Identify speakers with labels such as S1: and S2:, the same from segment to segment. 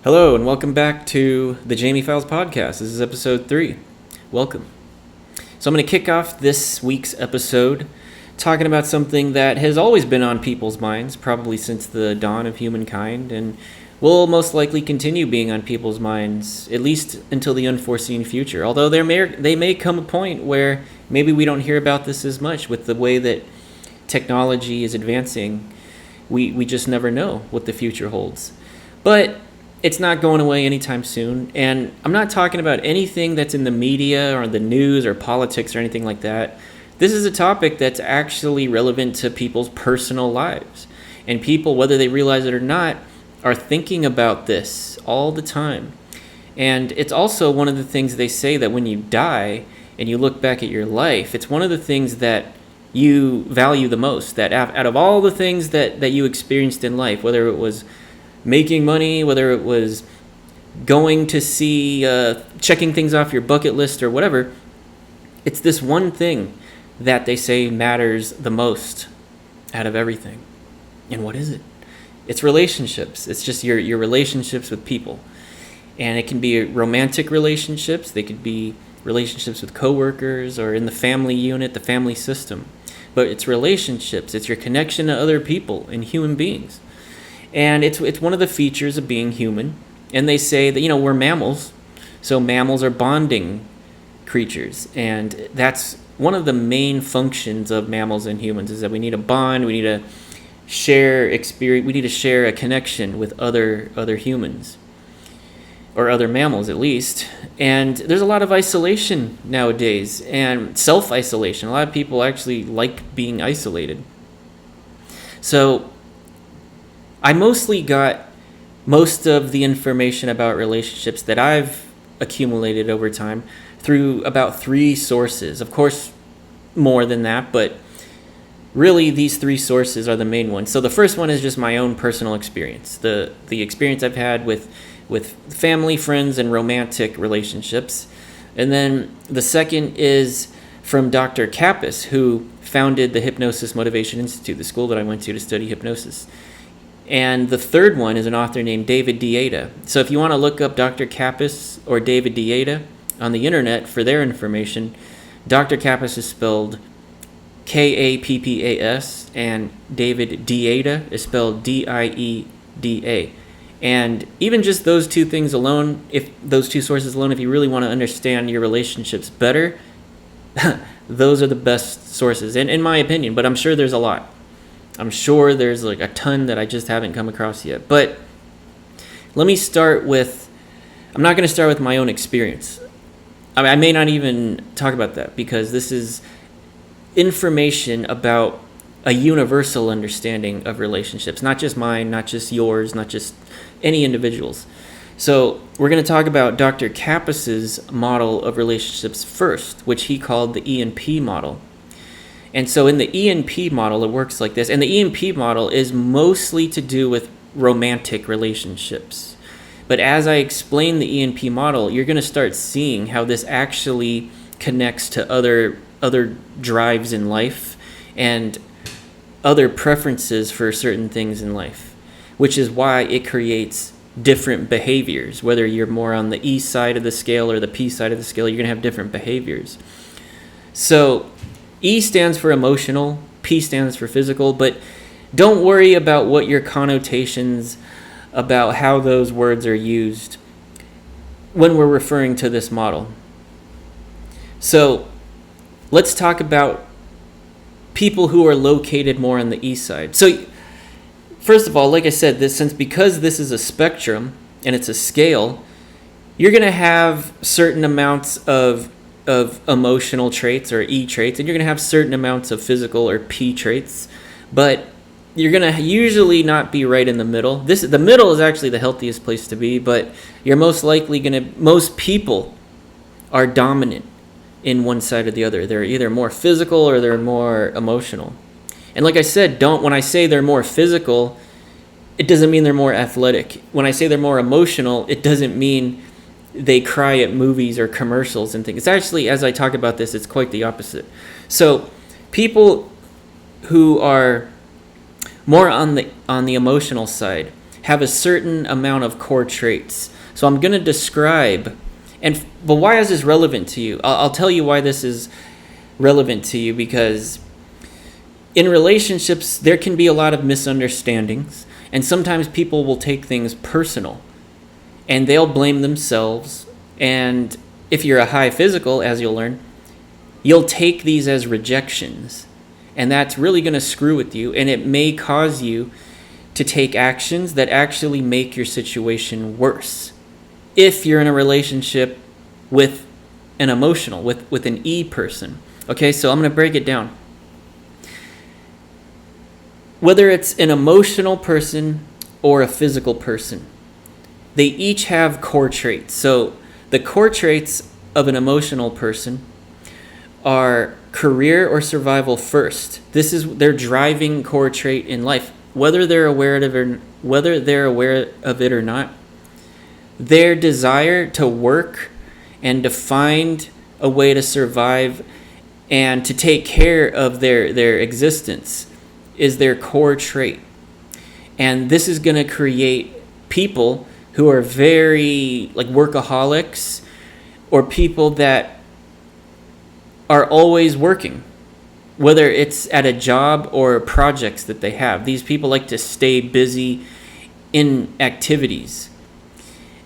S1: Hello, and welcome back to the Jme Files podcast. This is episode 3. Welcome. So I'm going to kick off this week's episode talking about something that has always been on people's minds, probably since the dawn of humankind, and will most likely continue being on people's minds, at least until the unforeseen future. Although they may come a point where maybe we don't hear about this as much with the way that technology is advancing. We just never know what the future holds. But it's not going away anytime soon, and I'm not talking about anything that's in the media or the news or politics or anything like that. This is a topic that's actually relevant to people's personal lives, and people, whether they realize it or not, are thinking about this all the time. And it's also one of the things they say that when you die and you look back at your life, it's one of the things that you value the most, that out of all the things that you experienced in life, whether it was making money, whether it was going to see, checking things off your bucket list or whatever, it's this one thing that they say matters the most out of everything. And what is it? It's relationships. It's just your relationships with people. And it can be romantic relationships. They could be relationships with coworkers or in the family unit, the family system. But it's relationships. It's your connection to other people and human beings. And it's one of the features of being human. And they say that, we're mammals. So mammals are bonding creatures. And that's one of the main functions of mammals and humans, is that we need a bond. We need to share experience. We need to share a connection with other humans, or other mammals at least. And there's a lot of isolation nowadays, and self-isolation. A lot of people actually like being isolated. So I mostly got most of the information about relationships that I've accumulated over time through about 3 sources. Of course, more than that, but really these 3 sources are the main ones. So the first one is just my own personal experience, the experience I've had with family, friends, and romantic relationships. And then the second is from Dr. Kappas, who founded the Hypnosis Motivation Institute, the school that I went to study hypnosis. And the third one is an author named David Deida. So if you want to look up Dr. Kappas or David Deida on the internet for their information, Dr. Kappas is spelled Kappas, and David Deida is spelled Dieda. And even just those 2 things alone, if those 2 sources alone, if you really want to understand your relationships better, those are the best sources, in my opinion. But I'm sure there's a lot. I'm sure there's like a ton that I just haven't come across yet. But let me start with, I'm not going to start with my own experience. I may not even talk about that, because this is information about a universal understanding of relationships, not just mine, not just yours, not just any individuals. So we're going to talk about Dr. Kappas's model of relationships first, which he called the ENP model. And so in the ENP model, it works like this. And the ENP model is mostly to do with romantic relationships. But as I explain the ENP model, you're going to start seeing how this actually connects to other drives in life and other preferences for certain things in life, which is why it creates different behaviors. Whether you're more on the E side of the scale or the P side of the scale, you're going to have different behaviors. So E stands for emotional, P stands for physical, but don't worry about what your connotations about how those words are used when we're referring to this model. So let's talk about people who are located more on the E side. So first of all, like I said, because this is a spectrum and it's a scale, you're going to have certain amounts of emotional traits, or E traits, and you're going to have certain amounts of physical, or P traits, but you're going to usually not be right in the middle. The middle is actually the healthiest place to be, but you're most likely most people are dominant in one side or the other. They're either more physical or they're more emotional. And like I said, when I say they're more physical, it doesn't mean they're more athletic. When I say they're more emotional, it doesn't mean they cry at movies or commercials and things. It's actually, as I talk about this, it's quite the opposite. So people who are more on the emotional side have a certain amount of core traits. So I'm going to describe, but why is this relevant to you? I'll tell you why this is relevant to you, because in relationships, there can be a lot of misunderstandings, and sometimes people will take things personal, and they'll blame themselves. And if you're a high physical, as you'll learn, you'll take these as rejections, and that's really going to screw with you, and it may cause you to take actions that actually make your situation worse if you're in a relationship with an emotional, with an E person. Okay, so I'm going to break it down. Whether it's an emotional person or a physical person, they each have core traits. So the core traits of an emotional person are career or survival first. This is their driving core trait in life, whether they're aware of it or not. Their desire to work and to find a way to survive and to take care of their existence is their core trait. And this is going to create people who are very like workaholics, or people that are always working, whether it's at a job or projects that they have. These people like to stay busy in activities.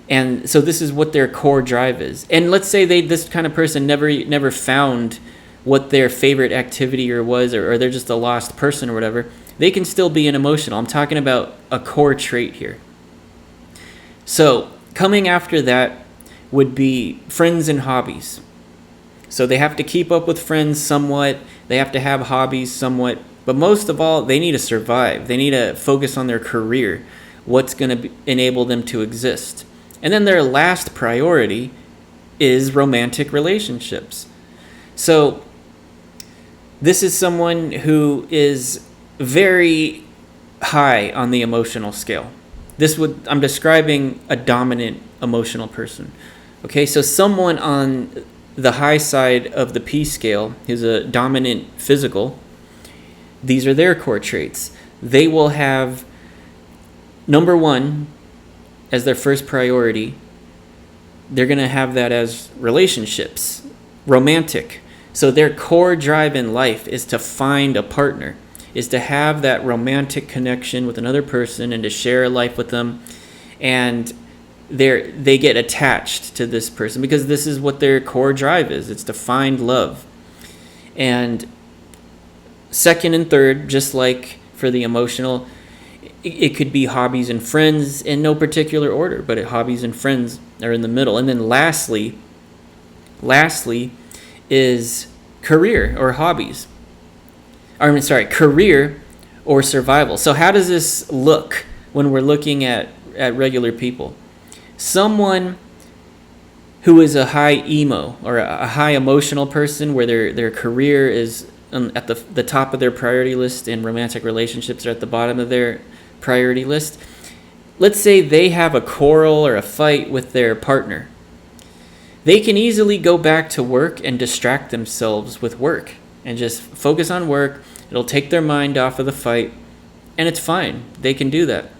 S1: And so this is what their core drive is. And let's say this kind of person never found what their favorite activity was, or they're just a lost person or whatever. They can still be an emotional. I'm talking about a core trait here. So coming after that would be friends and hobbies. So they have to keep up with friends somewhat. They have to have hobbies somewhat. But most of all, they need to survive. They need to focus on their career, what's going to enable them to exist. And then their last priority is romantic relationships. So this is someone who is very high on the emotional scale. I'm describing a dominant emotional person. Okay, so someone on the high side of the P scale who's a dominant physical, these are their core traits. They will have number one as their first priority. They're going to have that as relationships, romantic. So their core drive in life is to find a partner, is to have that romantic connection with another person and to share a life with them. And they get attached to this person because this is what their core drive is. It's to find love. And second and third, just like for the emotional, it could be hobbies and friends in no particular order, but hobbies and friends are in the middle. And then lastly is career or hobbies. Career or survival. So how does this look when we're looking at regular people? Someone who is a high emo or a high emotional person where their career is at the top of their priority list and romantic relationships are at the bottom of their priority list. Let's say they have a quarrel or a fight with their partner. They can easily go back to work and distract themselves with work and just focus on work. It'll take their mind off of the fight, and it's fine. They can do that.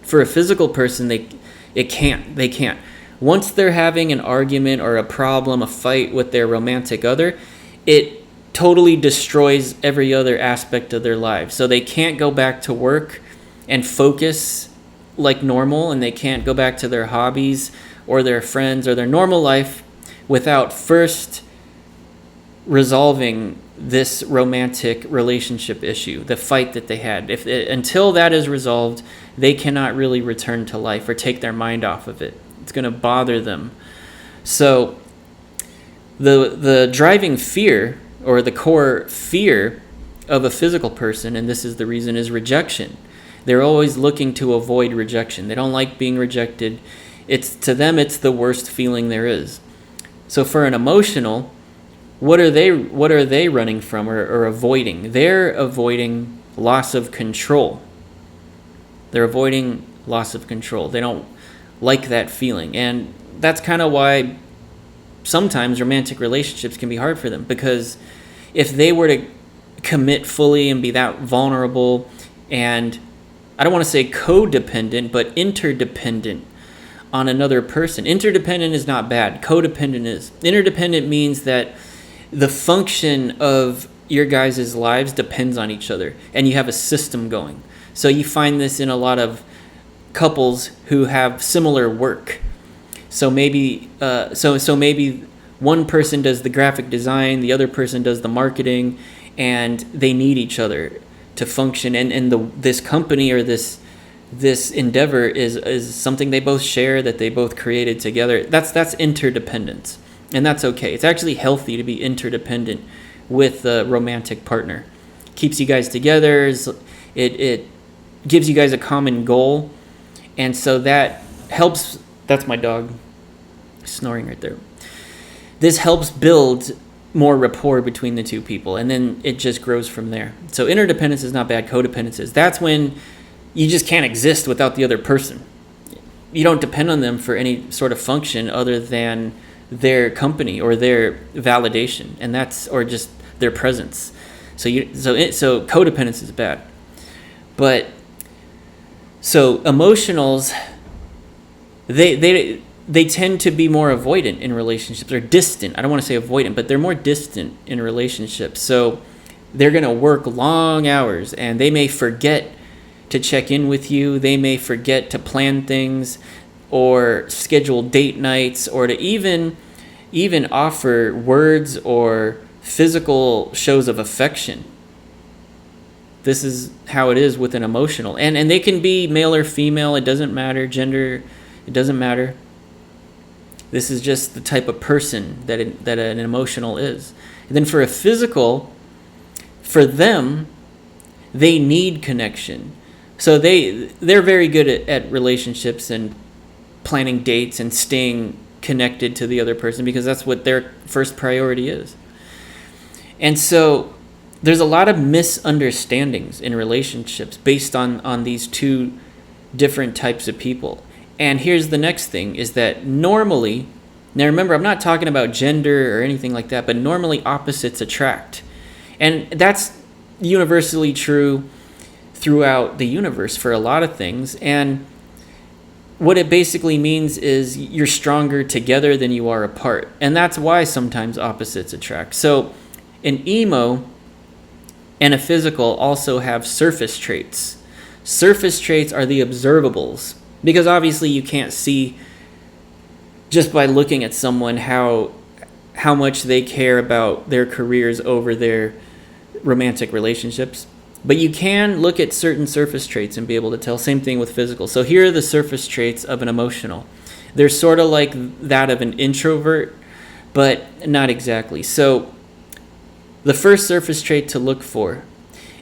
S1: For a physical person, they can't. Once they're having an argument or a problem, a fight with their romantic other, it totally destroys every other aspect of their lives. So they can't go back to work and focus like normal, and they can't go back to their hobbies or their friends or their normal life without first resolving this romantic relationship issue, the fight that they had. Until that is resolved, they cannot really return to life or take their mind off of it. It's going to bother them. So the driving fear or the core fear of a physical person, and this is the reason, is rejection. They're always looking to avoid rejection. They don't like being rejected. To them, it's the worst feeling there is. So for an emotional, what are they running from or avoiding? They're avoiding loss of control. They're avoiding loss of control. They don't like that feeling. And that's kind of why sometimes romantic relationships can be hard for them, because if they were to commit fully and be that vulnerable and I don't want to say codependent, but interdependent on another person. Interdependent is not bad. Codependent is. Interdependent means that the function of your guys' lives depends on each other, and you have a system going. So you find this in a lot of couples who have similar work. So maybe maybe one person does the graphic design, the other person does the marketing, and they need each other to function. And this company or this endeavor is something they both share, that they both created together. That's interdependence, and that's okay. It's actually healthy to be interdependent with a romantic partner. Keeps you guys together. It gives you guys a common goal, and so that helps. That's my dog snoring right there. This helps build more rapport between the two people, and then it just grows from there. So interdependence is not bad. Codependence is. That's when you just can't exist without the other person. You don't depend on them for any sort of function other than their company or their validation, and or just their presence. So codependence is bad. But so emotionals, they tend to be more avoidant in relationships, or distant. I don't want to say avoidant, but they're more distant in relationships. So they're going to work long hours, and they may forget to check in with you. They may forget to plan things or schedule date nights, or to even offer words or physical shows of affection. This is how it is with an emotional. And they can be male or female. It doesn't matter. Gender, it doesn't matter. This is just the type of person that an emotional is. And then for a physical, for them, they need connection. So they're very good at relationships and planning dates and staying connected to the other person, because that's what their first priority is. And so there's a lot of misunderstandings in relationships based on these two different types of people. And here's the next thing, is that normally, now remember, I'm not talking about gender or anything like that, but normally opposites attract. And that's universally true throughout the universe for a lot of things. And what it basically means is you're stronger together than you are apart. And that's why sometimes opposites attract. So an emo and a physical also have surface traits. Surface traits are the observables, because obviously you can't see just by looking at someone how much they care about their careers over their romantic relationships. But you can look at certain surface traits and be able to tell. Same thing with physical. So here are the surface traits of an emotional. They're sort of like that of an introvert, but not exactly. So the first surface trait to look for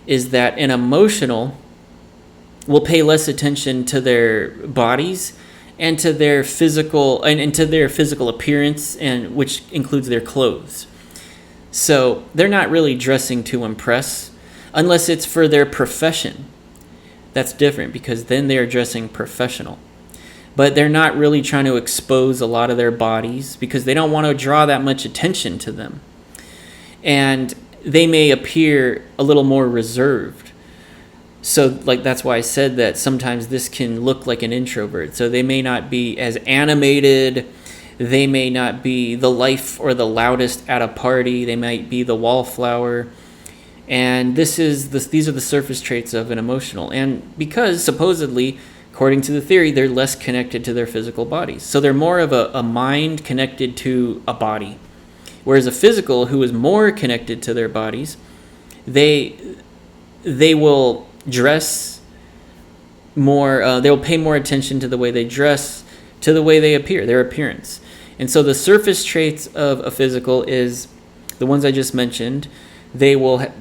S1: is that an emotional will pay less attention to their bodies and to their physical and to their physical appearance, and which includes their clothes. So they're not really dressing to impress, unless it's for their profession. That's different, because then they're dressing professional. But they're not really trying to expose a lot of their bodies, because they don't want to draw that much attention to them. And they may appear a little more reserved. So that's why I said that sometimes this can look like an introvert. So they may not be as animated. They may not be the life or the loudest at a party. They might be the wallflower. And these are the surface traits of an emotional. And because supposedly, according to the theory, they're less connected to their physical bodies. So they're more of a mind connected to a body. Whereas a physical, who is more connected to their bodies, they will dress more, they'll pay more attention to the way they dress, to the way they appear, their appearance. And so the surface traits of a physical is the ones I just mentioned. They will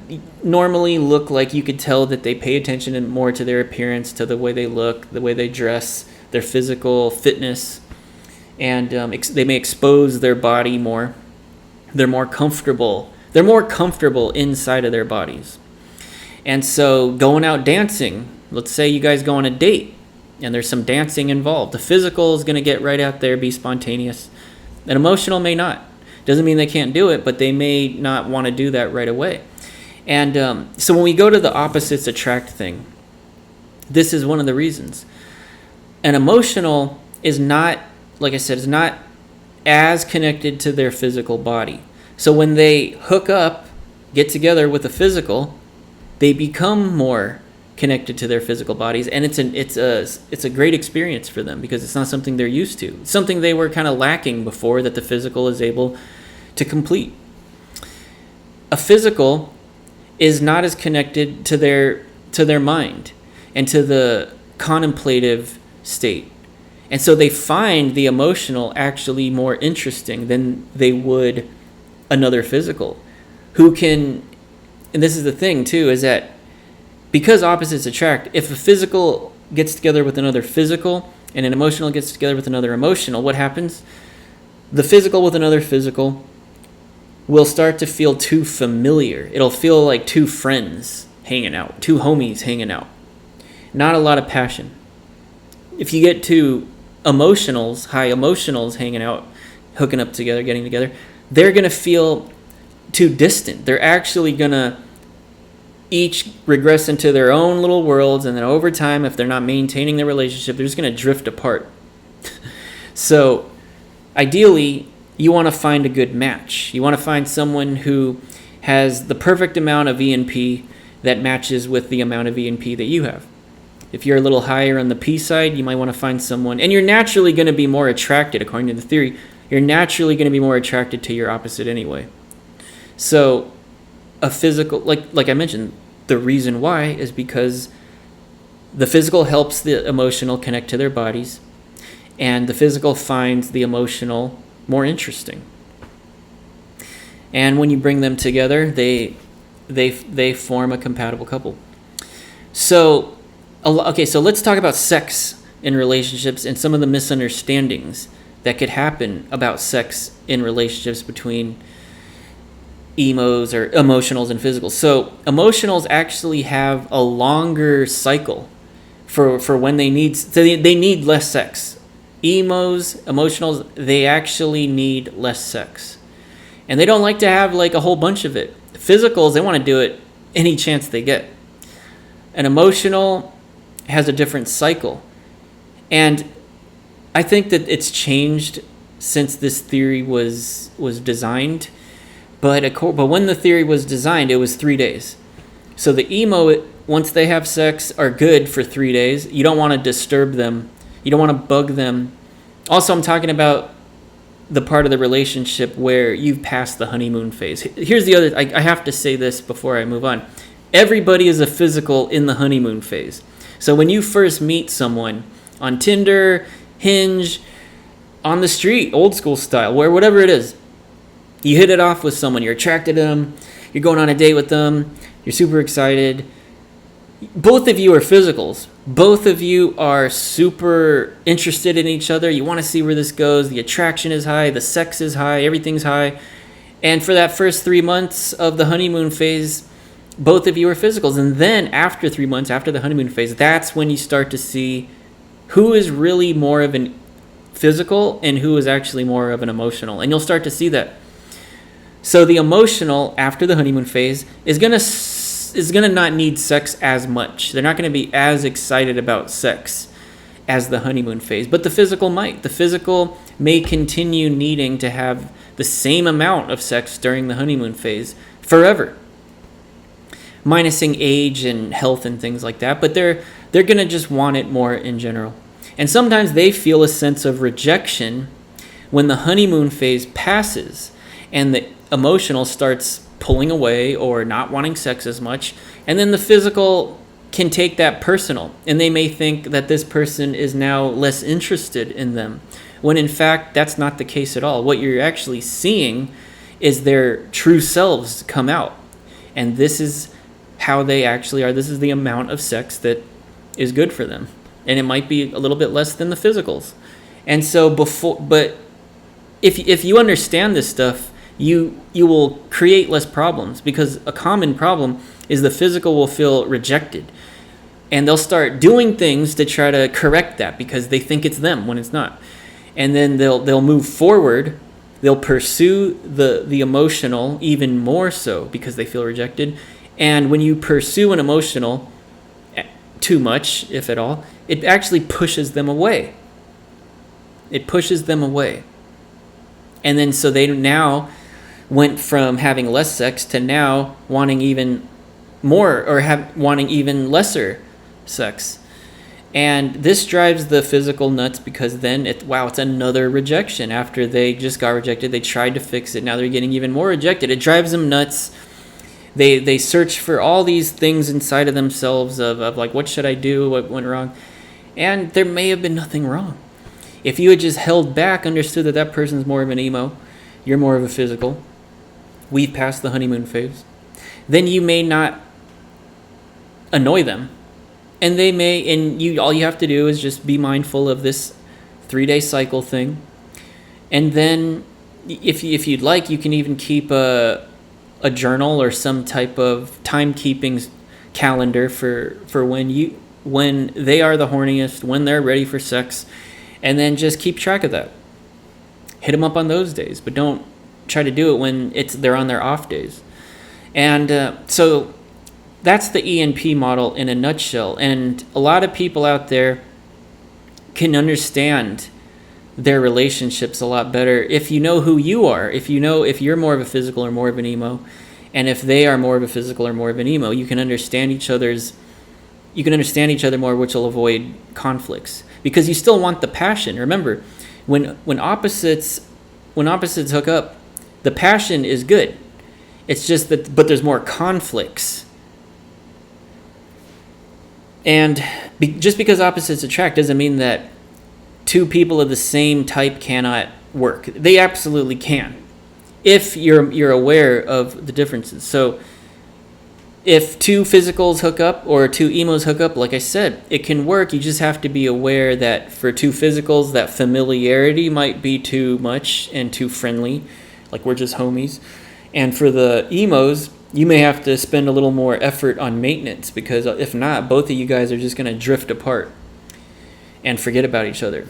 S1: normally look like you could tell that they pay attention more to their appearance, to the way they look, the way they dress, their physical fitness, and they may expose their body more. They're more comfortable. They're more comfortable inside of their bodies. And so going out dancing, let's say you guys go on a date and there's some dancing involved. The physical is going to get right out there, be spontaneous. An emotional may not. Doesn't mean they can't do it, but they may not want to do that right away. And so when we go to the opposites attract thing, This is one of the reasons. An emotional is not, like I said, is not as connected to their physical body. So when they hook up, get together with the physical, they become more connected to their physical bodies, and it's a great experience for them because it's not something they're used to. It's something they were kind of lacking before that the physical is able to complete. A physical is not as connected to their mind and to the contemplative state. And so they find the emotional actually more interesting than they would another physical, who can, and this is the thing too, is that because opposites attract, if a physical gets together with another physical and an emotional gets together with another emotional, what happens? The physical with another physical will start to feel too familiar. It'll feel like two friends hanging out, two homies hanging out. Not a lot of passion. If you get two emotionals, high emotionals hanging out, hooking up together, getting together, they're going to feel too distant. They're actually going to each regress into their own little worlds, and then over time, if they're not maintaining their relationship, they're just going to drift apart. So ideally, you want to find a good match. You want to find someone who has the perfect amount of E&P that matches with the amount of E&P that you have. If you're a little higher on the P side, you might want to find someone, and you're naturally going to be more attracted, according to the theory, you're naturally going to be more attracted to your opposite anyway. So a physical, like I mentioned, the reason why is because the physical helps the emotional connect to their bodies, and the physical finds the emotional more interesting. And when you bring them together, they form a compatible couple. So let's talk about sex in relationships and some of the misunderstandings that could happen about sex in relationships between emos or emotionals and physicals. So emotionals actually have a longer cycle for when they need, so they need less sex. Emotionals, they actually need less sex. And they don't like to have like a whole bunch of it. Physicals, they want to do it any chance they get. An emotional has a different cycle. And I think that it's changed since this theory was designed. But when the theory was designed, it was 3 days. So the emo, once they have sex, are good for 3 days. You don't want to disturb them. You don't want to bug them. Also, I'm talking about the part of the relationship where you've passed the honeymoon phase. Here's the other, I have to say this before I move on. Everybody is a physical in the honeymoon phase. So when you first meet someone on Tinder, Hinge, on the street, old school style, whatever it is, you hit it off with someone, you're attracted to them, you're going on a date with them, you're super excited. Both of you are physicals. Both of you are super interested in each other. You want to see where this goes. The attraction is high, the sex is high, everything's high. And for that first 3 months of the honeymoon phase, both of you are physicals. And then after 3 months, after the honeymoon phase, that's when you start to see who is really more of an physical and who is actually more of an emotional. And you'll start to see that. So the emotional after the honeymoon phase is going to not need sex as much. They're not going to be as excited about sex as the honeymoon phase, but the physical might. The physical may continue needing to have the same amount of sex during the honeymoon phase forever, minusing age and health and things like that, but they're going to just want it more in general. And sometimes they feel a sense of rejection when the honeymoon phase passes and the emotional starts pulling away or not wanting sex as much, and then the physical can take that personal, and they may think that this person is now less interested in them, when in fact that's not the case at all. What you're actually seeing is their true selves come out, and this is how they actually are. This is the amount of sex that is good for them, and it might be a little bit less than the physicals. And so but if you understand this stuff, you will create less problems, because a common problem is the physical will feel rejected, and they'll start doing things to try to correct that because they think it's them when it's not. And then they'll move forward, they'll pursue the emotional even more so because they feel rejected. And when you pursue an emotional too much, if at all, it actually pushes them away. It pushes them away. And then so they now went from having less sex to now wanting even more, or wanting even lesser sex. And this drives the physical nuts, because then it's another rejection. After they just got rejected, they tried to fix it. Now they're getting even more rejected. It drives them nuts. They search for all these things inside of themselves of like, what should I do? What went wrong? And there may have been nothing wrong. If you had just held back, understood that that person's more of an emo, you're more of a physical, we've passed the honeymoon phase, then you may not annoy them. And they may, and all you have to do is just be mindful of this 3-day cycle thing. And then if you'd like, you can even keep a journal or some type of timekeeping calendar for when they are the horniest, when they're ready for sex, and then just keep track of that. Hit them up on those days, but don't try to do it when they're on their off days. And so that's the ENP model in a nutshell. And a lot of people out there can understand their relationships a lot better if you know who you are. If you know if you're more of a physical or more of an emo, and if they are more of a physical or more of an emo, you can understand each other more, which will avoid conflicts, because you still want the passion. Remember, when opposites hook up, the passion is good. It's just that, but there's more conflicts. And just because opposites attract doesn't mean that two people of the same type cannot work. They absolutely can, if you're aware of the differences. So if two physicals hook up or two emos hook up, like I said, it can work. You just have to be aware that for two physicals, that familiarity might be too much and too friendly, like we're just homies. And for the emos, you may have to spend a little more effort on maintenance, because if not, both of you guys are just going to drift apart and forget about each other.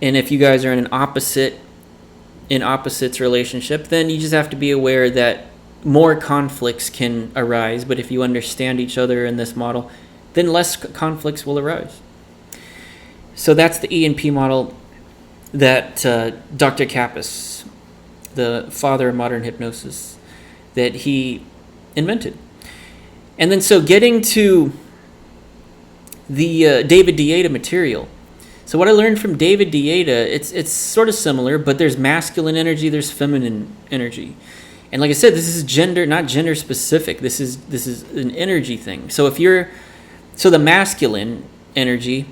S1: And if you guys are in an opposites relationship, then you just have to be aware that more conflicts can arise. But if you understand each other in this model, then less conflicts will arise. So that's the ENP model that Dr. Kappas, the father of modern hypnosis, that he invented. And then so getting to the David Deida material. So what I learned from David Deida, it's sort of similar, but there's masculine energy, there's feminine energy. And like I said, this is not gender specific. This is an energy thing. So the masculine energy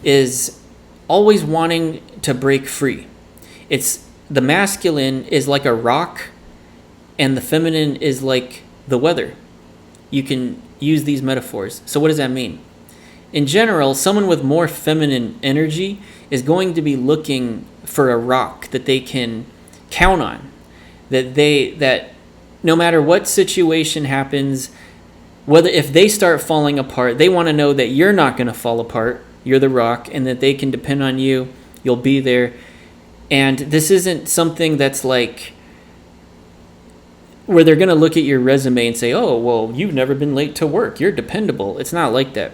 S1: is always wanting to break free. The masculine is like a rock, and the feminine is like the weather. You can use these metaphors. So what does that mean? In general, someone with more feminine energy is going to be looking for a rock that they can count on. That no matter what situation happens, if they start falling apart, they want to know that you're not going to fall apart. You're the rock, and that they can depend on you. You'll be there. And this isn't something that's like where they're going to look at your resume and say, oh, well, you've never been late to work. You're dependable. It's not like that.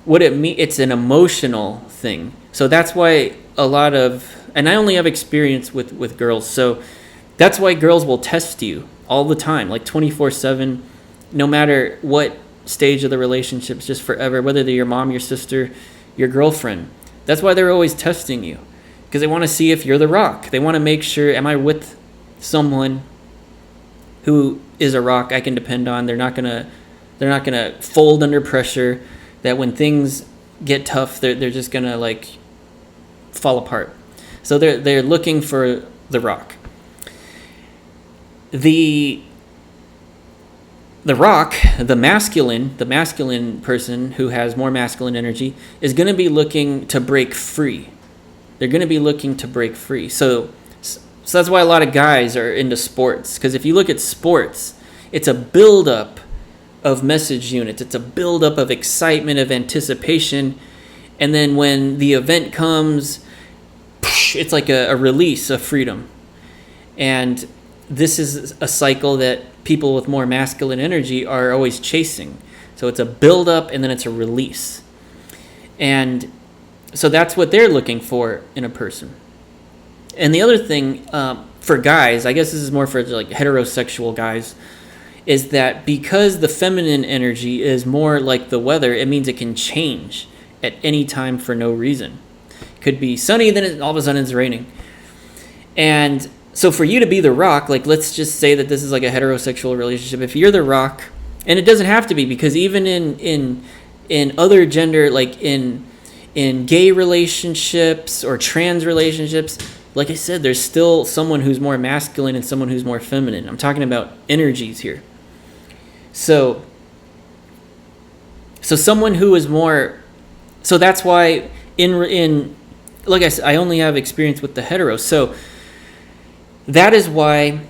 S1: It's an emotional thing. So that's why and I only have experience with girls, so that's why girls will test you all the time, like 24/7, no matter what stage of the relationship, just forever, whether they're your mom, your sister, your girlfriend. That's why they're always testing you, because they want to see if you're the rock. They want to make sure, am I with someone who is a rock I can depend on? They're not gonna fold under pressure, that when things get tough, they're just gonna like fall apart. So they're looking for the rock. The rock, the masculine person who has more masculine energy is going to be looking to break free. They're going to be looking to break free. So that's why a lot of guys are into sports, because if you look at sports, it's a buildup of message units. It's a buildup of excitement, of anticipation, and then when the event comes, it's like a release of freedom. And this is a cycle that people with more masculine energy are always chasing. So it's a build up and then it's a release. And so that's what they're looking for in a person. And the other thing for guys, I guess this is more for like heterosexual guys, is that because the feminine energy is more like the weather, it means it can change at any time for no reason. It could be sunny, then all of a sudden it's raining. And so for you to be the rock, like let's just say that this is like a heterosexual relationship. If you're the rock, and it doesn't have to be, because even in other gender, like in gay relationships or trans relationships, like I said, there's still someone who's more masculine and someone who's more feminine. I'm talking about energies here. So someone who is more, so that's why in like I said, I only have experience with the hetero. So that is why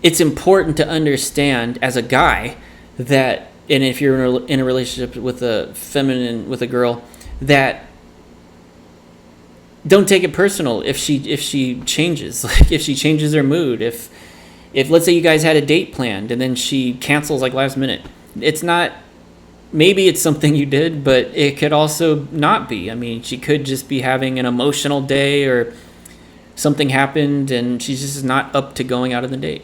S1: it's important to understand as a guy that, and if you're in a relationship with a feminine, with a girl, that don't take it personal if she changes, like if she changes her mood, if let's say you guys had a date planned and then she cancels like last minute. It's not, maybe it's something you did, but it could also not be. I mean, she could just be having an emotional day or something happened and she's just not up to going out on the date.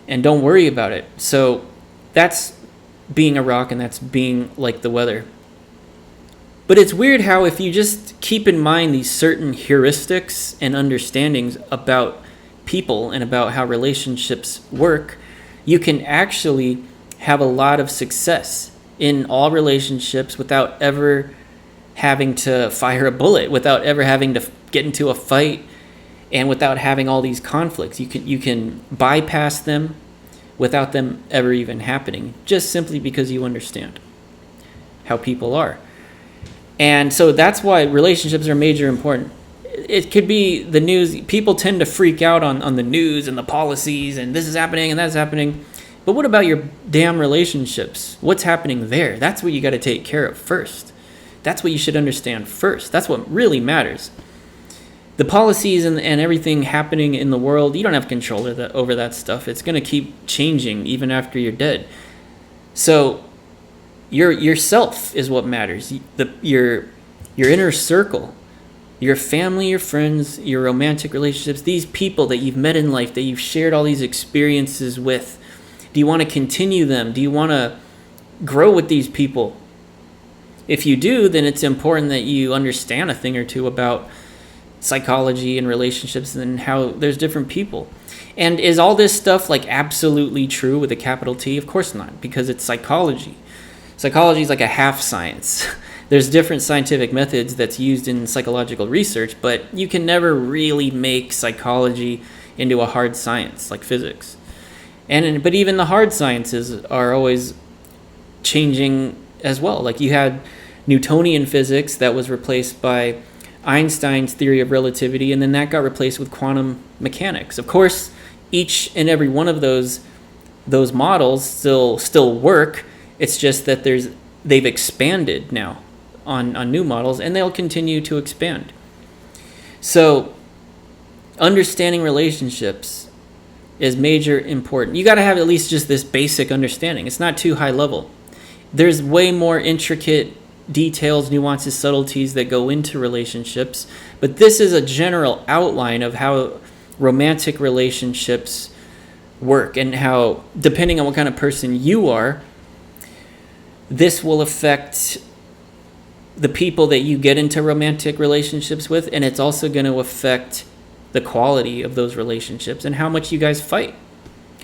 S1: And don't worry about it. So that's being a rock, and that's being like the weather. But it's weird how if you just keep in mind these certain heuristics and understandings about people and about how relationships work, you can actually have a lot of success in all relationships without ever having to fire a bullet, without ever having to get into a fight, and without having all these conflicts. You can bypass them without them ever even happening, just simply because you understand how people are. And so that's why relationships are major important. It could be the news. People tend to freak out on the news and the policies and this is happening and that's happening. But what about your damn relationships? What's happening there? That's what you got to take care of first. That's what you should understand first. That's what really matters. The policies and everything happening in the world, you don't have control over that stuff. It's going to keep changing even after you're dead. So yourself is what matters. Your inner circle, your family, your friends, your romantic relationships, these people that you've met in life, that you've shared all these experiences with. Do you want to continue them? Do you want to grow with these people? If you do, then it's important that you understand a thing or two about psychology and relationships and how there's different people. And is all this stuff like absolutely true with a capital T? Of course not, because it's psychology. Psychology is like a half science. There's different scientific methods that's used in psychological research, but you can never really make psychology into a hard science like physics. But even the hard sciences are always changing as well. Like you had Newtonian physics that was replaced by Einstein's theory of relativity, and then that got replaced with quantum mechanics. Of course, each and every one of those models still work. It's just that they've expanded now on new models, and they'll continue to expand. So understanding relationships is major important. You got to have at least just this basic understanding. It's not too high level. There's way more intricate details, nuances, subtleties that go into relationships, but this is a general outline of how romantic relationships work and how, depending on what kind of person you are, this will affect the people that you get into romantic relationships with, and it's also going to affect the quality of those relationships and how much you guys fight.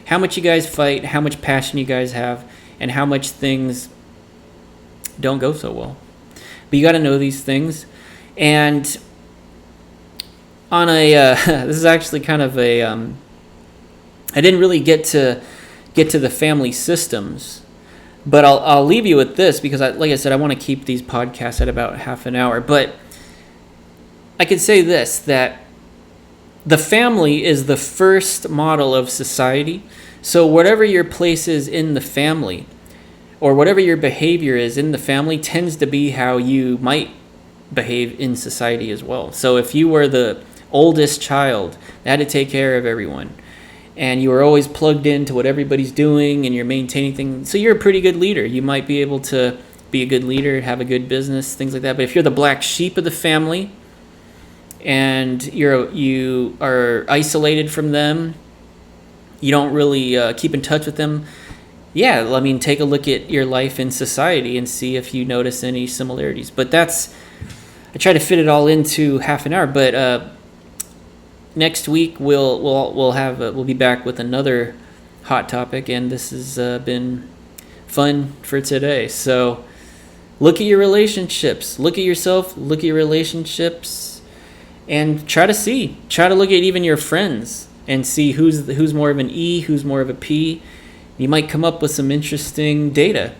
S1: How much you guys fight, how much passion you guys have, and how much things don't go so well. But you got to know these things. And on a this is actually kind of a I didn't really get to the family systems, but I'll leave you with this because like I said, I want to keep these podcasts at about half an hour. But I could say this, that the family is the first model of society. So whatever your place is in the family, or whatever your behavior is in the family, tends to be how you might behave in society as well. So if you were the oldest child that had to take care of everyone, and you are always plugged into what everybody's doing and you're maintaining things. So you're a pretty good leader. You might be able to be a good leader, have a good business, things like that. But if you're the black sheep of the family and you are isolated from them, you don't really keep in touch with them, yeah, I mean, take a look at your life in society and see if you notice any similarities. But I try to fit it all into half an hour. But next week we'll be back with another hot topic, and this has been fun for today. So look at your relationships, look at yourself, look at your relationships, and try to look at even your friends and see who's more of an E, who's more of a P. You might come up with some interesting data,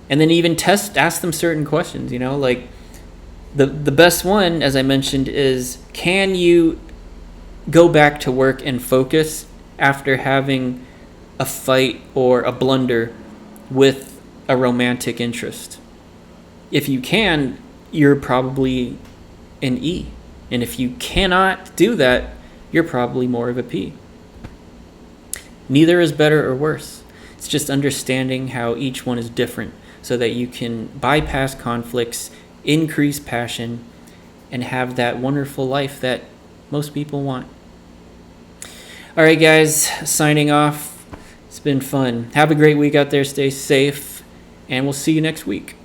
S1: and then even ask them certain questions. Like the best one, as I mentioned, is, can you go back to work and focus after having a fight or a blunder with a romantic interest? If you can, you're probably an E. And if you cannot do that, you're probably more of a P. Neither is better or worse. It's just understanding how each one is different so that you can bypass conflicts, increase passion, and have that wonderful life that most people want. All right, guys, signing off. It's been fun. Have a great week out there. Stay safe, and we'll see you next week.